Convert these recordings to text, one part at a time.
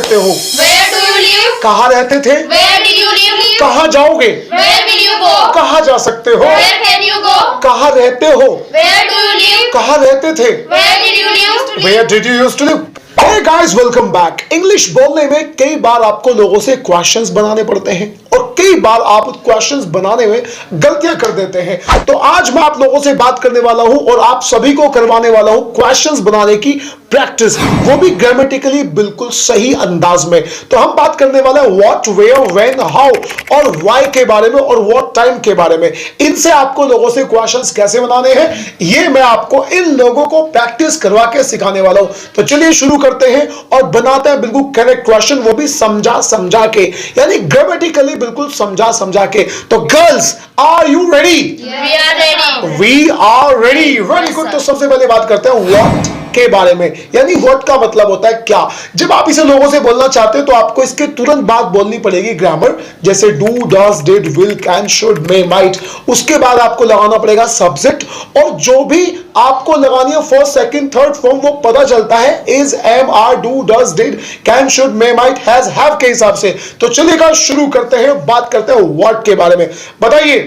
रहते हो? Where do you live? कहाँ रहते थे? Where did you live? कहाँ जाओगे? Where will you go? कहाँ जा सकते हो? Where can you go? कहाँ रहते हो? Where do you live? कहाँ रहते थे? Where did you live? Where did you used to live? Hey guys, welcome back. English बोलने में कई बार आपको लोगों से क्वेश्चंस बनाने पड़ते हैं और कई बार आप क्वेश्चंस बनाने में गलतियां कर देते हैं। तो आज मैं आप लोगों से बात करने वाला हूं और आप सभी को करवाने वाला हूं क्वेश्चंस बनाने की प्रैक्टिस, वो भी ग्रामेटिकली बिल्कुल सही अंदाज में। तो हम बात करने वाले हैं व्हाट, वेयर, व्हेन, हाउ और व्हाई के बारे में और व्हाट टाइम के बारे में। इनसे आपको लोगों से क्वेश्चंस कैसे बनाने हैं ये मैं आपको इन लोगों को प्रैक्टिस करवा के सिखाने वाला हूं। तो चलिए शुरू करते हैं और बनाते हैं बिल्कुल करेक्ट क्वेश्चन, वो भी समझा समझा के, यानी ग्रामेटिकली बिल्कुल समझा समझा के। तो girls, are you ready? We are ready. We are ready. Very good. तो सबसे पहले बात करते हैं व्हाट के बारे में, यानी व्हाट का मतलब होता है क्या। जब आप इसे लोगों से बोलना चाहते हो तो आपको इसके तुरंत बाद बोलनी पड़ेगी ग्रामर, जैसे do, does, did, will, can, should, may, might. उसके बाद आपको लगाना पड़ेगा सब्जेक्ट, और जो भी आपको लगानी है फर्स्ट, सेकंड, थर्ड फॉर्म वो पता चलता है is, am, are, do, does, did, can, should, may, might, has, have के हिसाब से। तो चलिएगा शुरू करते हैं, बात करते हैं व्हाट के बारे में। बताइए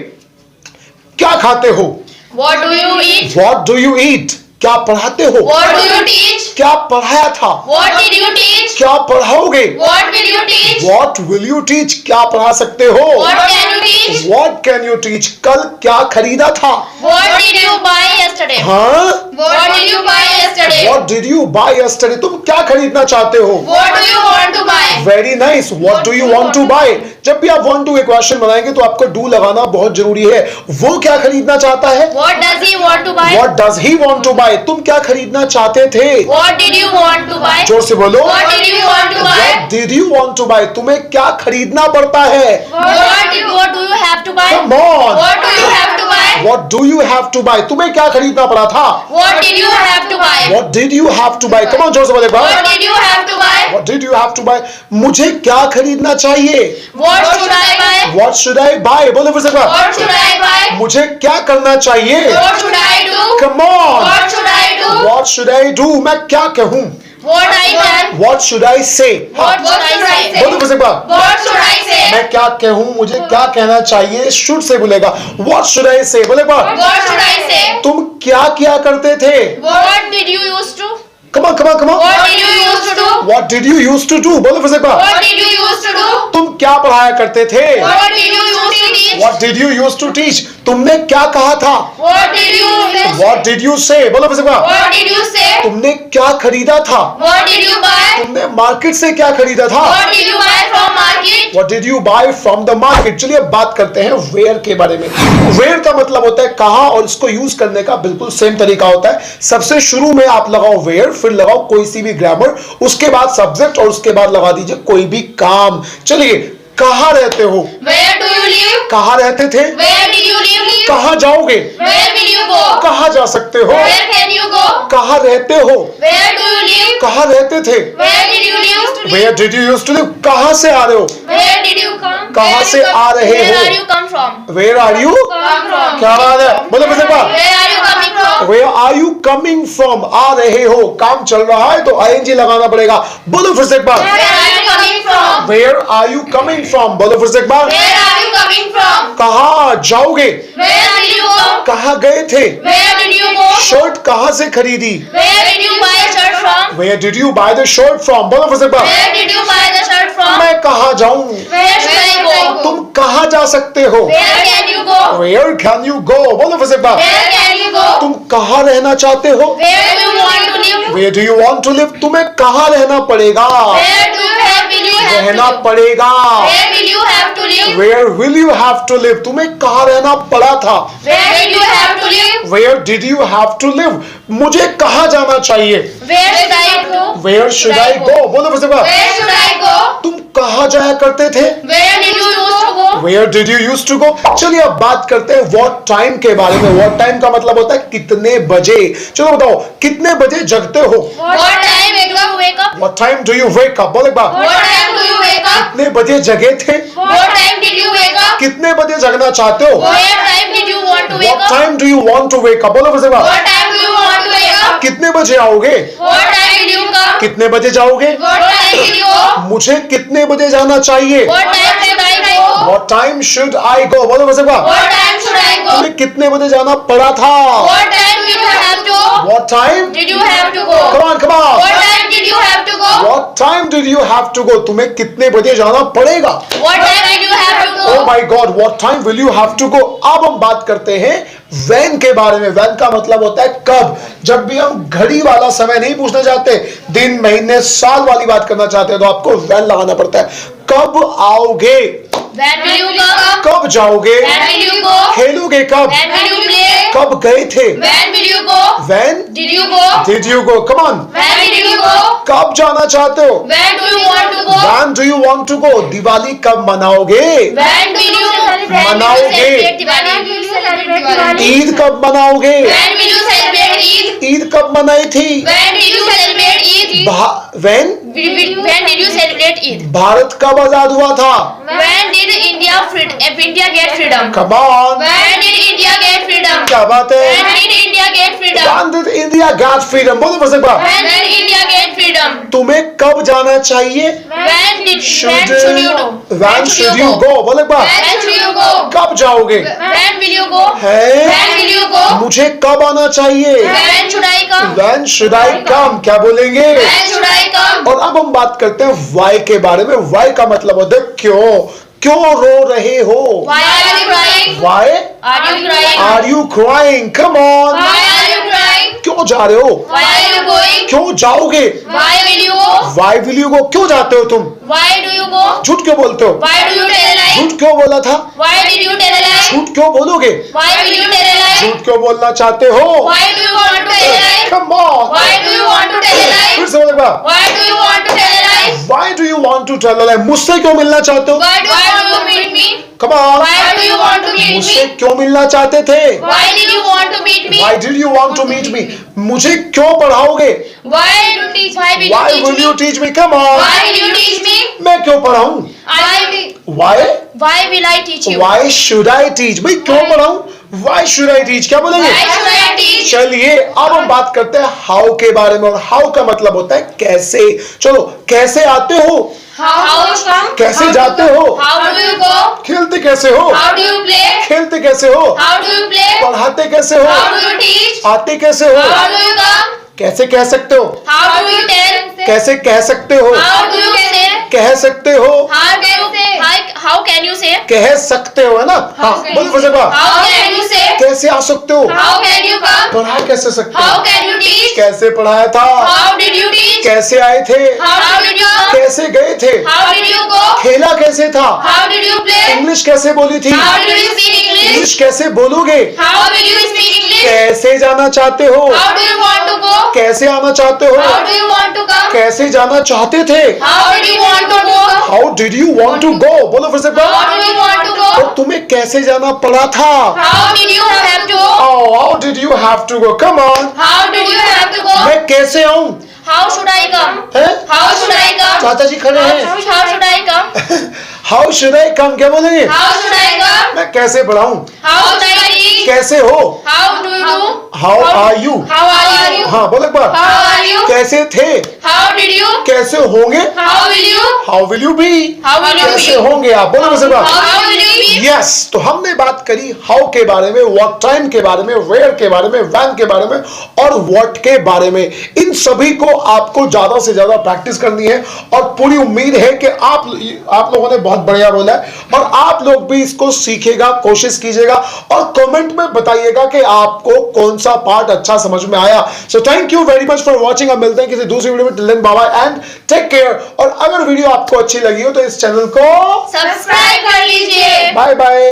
क्या खाते हो? What do you eat? What do you eat? क्या पढ़ाते हो? What do you teach? क्या पढ़ाया था? What did you teach? क्या पढ़ाओगे? What will you teach? What will you teach? क्या पढ़ा सकते हो? What can you teach? What can you teach? कल क्या खरीदा था? What did you buy yesterday? हाँ? What did you buy yesterday? What did you buy yesterday? तुम क्या खरीदना चाहते हो? What do you want to buy? Very nice. What do you want to buy? जब भी आप want to एक क्वेश्चन बनाएंगे तो आपको do लगाना बहुत जरूरी है। वो क्या खरीदना चाहता है? What does he want to buy? What does he want to buy? तुम क्या खरीदना चाहते थे? What did you want to buy? जोर से बोलो। What did you want to buy? What did you want to buy? तुम्हें क्या खरीदना पड़ता है? What do you have to buy? Come on. What do you have to buy? What do you have to buy? तुम्हें क्या खरीदना पड़ा था? What did you have to buy? What did you have to buy? Come on, जोर से बोले। What did you have to buy? What did you have to buy? मुझे क्या खरीदना चाहिए? What should I buy? What should I buy? बोलो फिर से एक बार। What should I buy? मुझे क्या करना चाहिए? What should I do? Come on. What should I do? What should I do? मैं क्या कहूँ? What I can? What should I say? What should I say? बोलो फिर से एक बार। What should I say? मैं क्या कहूँ, मुझे क्या कहना चाहिए? should से बोलेगा। What should I say? बोले एक बार। What should I say? तुम क्या किया करते थे? What did you used to? Come on, come on, come on. What did you used to do? What did you used to do? बोलो फिर से एक बार। What did you used to do? तुम क्या पढ़ाया करते थे? What did you used to teach? What did you used to teach? तुमने क्या कहा था? What did you say? What did you say? बोलो फिर से एक बार। What did you say? तुमने क्या खरीदा था? What did you buy? तुमने मार्केट से क्या खरीदा था? What did you buy from market? What did you buy from the market? चलिए अब बात करते हैं where के बारे में। where का मतलब होता है कहाँ, और इसको यूज करने का बिल्कुल सेम तरीका होता है। सबसे शुरू में आप लगाओ where, फिर लगाओ कोई सी भी ग्रामर, उसके बाद सब्जेक्ट और उसके बाद लगा दीजिए कोई भी काम। चलिए, कहाँ रहते हो? Where do you live? कहाँ रहते थे? Where did you live? कहाँ जाओगे? Where will you go? कहाँ जा सकते हो? Where can you go? कहाँ रहते हो? Where do you live? कहाँ रहते थे? Where did you live? Where did you used to live? कहाँ से आ रहे हो? Where did you come? कहाँ से आ रहे Where हो? are you come from? Where are you? Come from. क्या बात है? बोलो फिर से एक बार। Where are you coming from? Where are you coming from? आ रहे हो, काम चल रहा है तो ing लगाना पड़ेगा। बोलो फिर से एक बार। Where are you coming from? Where are you coming from? बोलो फिर से एक बार। Where are you coming from? कहाँ जाओगे? Where did you go? कहाँ गए थे? Where did you go? Shirt कहाँ से खरीदी? Where did you buy a shirt from? Where did you buy the shirt from? बोलो फिर से एक बार। Where did you buy the shirt from? मैं कहाँ जाऊँ? Where should I go? तुम कहाँ जा सकते हो? Where can you go? Where can you go? बोलो फिर से एक बार। Where can you go? तुम कहाँ रहना चाहते हो? Where do you want to live? Where do you want to live? तुम्हें कहाँ रहना पड़ेगा? Where do you have रहना to live? पड़ेगा। Where will you have to live? Where will you have to live? तुम्हें कहाँ रहना पड़ा था? Where did you have to live? Where did you have to live? मुझे कहाँ जाना चाहिए? Where should I go? Where should I go? बोलो फिर से एक बार। Where should I go? तुम कहाँ जाया करते थे? Where did you used to go? Where did you used to go? चलिए अब बात करते हैं what time के बारे में। what time का मतलब होता है कितने बजे। चलो बताओ, कितने बजे जगते हो? What time did you wake up? What time do you wake up? बोलो एक बार। What time do you wake up? कितने बजे जगे थे? What time did you wake up? कितने बजे जगना चाहते हो? What time did you want to wake What up? time do you want to wake up? बोलो फिर से एक बार। What time do you want to wake up? कितने बजे आओगे? What time will you come? कितने बजे जाओगे? What time will you go? मुझे कितने बजे जाना चाहिए? What time should I go? What time should I go? बोलो बस एक बार। What time should I go? तुम्हें कितने बजे जाना पड़ा था? What time did you have to go? What time? Did you have to go? Come on, come on. What time did you have to go? What time did you have to go? तुम्हें कितने बजे जाना पड़ेगा? What time did you have to Oh go? my God, what time will you have to go? अब हम बात करते हैं when के बारे में। when का मतलब होता है कब। जब भी हम घड़ी वाला समय नहीं पूछना चाहते, दिन महीने साल वाली बात करना चाहते हैं, तो आपको when लगाना पड़ता है। कब आओगे? When will you come? कब जाओगे? When will you go? खेलोगे कब? When will you play? कब गए थे? When will you go? when Did you go? did you go? Come on. When did you go? कब जाना चाहते हो? When do you want to go? when do you want to go? Diwali कब मनाओगे? When will you मनाओगे? celebrate Diwali? When will you celebrate Diwali? Eid कब मनाओगे? When will you celebrate Eid? Eid कब मनाई थी? When did you celebrate Eid? when When did you celebrate Eid? Bharat कब आजाद हुआ था? When did India get freedom? Come on. When did India get freedom? क्या बात When है? did India get freedom? When did India get freedom? बोलो बस एक बार। When did India get freedom? तुम्हें कब जाना चाहिए? When should you go? when should you go? बोलो एक बार। When should you go? कब जाओगे? When will you go? है? When will you go? मुझे कब आना चाहिए? When should I come? when should I come? क्या बोलेंगे? When should I come? और अब हम बात करते हैं why के बारे में। why का मतलब होता है क्यों। क्यों रो रहे हो? Why are you crying? why Are you crying? are you crying? come on. Why are you crying? क्यों जा रहे हो? Why are you going? क्यों जाओगे? Why will you go? why will you go? क्यों जाते हो तुम? Why do you go? झूठ क्यों बोलते हो? Why do you tell a lie? झूठ क्यों बोला था? Why did you tell a lie? झूठ क्यों बोलोगे? Why will you tell a lie? झूठ क्यों बोलना चाहते हो? Why do you want to tell a lie? come on. Why do you want to tell a फिर lie? से बोलो एक बार। Why do you want to tell a lie? why do you want to tell a lie? मुझसे क्यों मिलना चाहते हो? Why do you want to meet me? come on. Why do you want to meet मुझसे me? क्यों मिलना चाहते थे? Why did you want to meet me? why did you want to meet me? मुझे क्यों पढ़ाओगे? Why do you teach? Why will why you will teach you me? teach me? come on. Why will you teach me? मैं क्यों पढ़ाऊं? why Why will I teach you? why should I teach? भाई क्यों पढ़ाऊं? why should I teach? क्या बोलेंगे? Why should I teach? चलिए अब हम बात करते हैं हाउ के बारे में। और हाउ का मतलब होता है कैसे। चलो कैसे आते हो? How you come? कैसे जाते हो? How do you go? खेलते कैसे हो? How do you play? खेलते कैसे हो? How do you play? पढ़ाते कैसे हो? How do you teach? आते कैसे हो? How do you come? कैसे कह सकते हो? How do you tell? कैसे कह सकते हो? How do you say? कह सकते हो? How do you say? How can you say? कह सकते हो है ना? हाँ बोलो फिर से बार। How can you say? कैसे आ सकते हो? How can you come? पढ़ा कैसे सकते How हो? can you teach? कैसे पढ़ाया था? How did you teach? कैसे आए थे? How did you come? कैसे गए थे? How did you go? खेला कैसे था? How did you play? English कैसे बोली थी? How did you speak English? English कैसे बोलोगे? How will you speak English? कैसे जाना चाहते हो? How do you want to go? कैसे आना चाहते हो? How do you want to come? कैसे जाना चाहते थे? How did you want to go? How did you want to go? बोलो फिर से How bar. do you want to go? और तुम्हें कैसे जाना पड़ा था? How did you have to go? Oh, how did you have to go? Come on. How did you have to go? मैं कैसे आऊं? How should I come? हैं? How should I come? चाचा जी खड़े हैं। How should I come? How should I come? क्या बोलेंगे? How should I come? मैं कैसे पढ़ाऊं? How should I teach? कैसे हो? How do you do? How are you? How are you? हाँ बोलो एक बार। How are you? कैसे थे? How did you? कैसे होंगे? How will you? How will you be? How will you कैसे be? होंगे आप? बोलो फिर से बार। How will you be? Yes तो हमने बात करी हाउ के बारे में, व्हाट टाइम के बारे में, वेयर के बारे में, व्हेन के बारे में और व्हाट के बारे में। इन सभी को आपको ज्यादा से ज्यादा प्रैक्टिस करनी है और पूरी उम्मीद है कि आप लोगों ने बहुत बढ़िया बोला है और आप लोग भी इसको सीखिएगा, कोशिश कीजिएगा और कमेंट में बताइएगा कि आपको कौन सा पार्ट अच्छा समझ में आया। So thank you very much for watching. अब मिलते हैं किसी दूसरी वीडियो में। Till then bye bye and take care. और अगर वीडियो आपको अच्छी लगी हो तो इस चैनल को सब्सक्राइब कर लीजिए। Bye bye.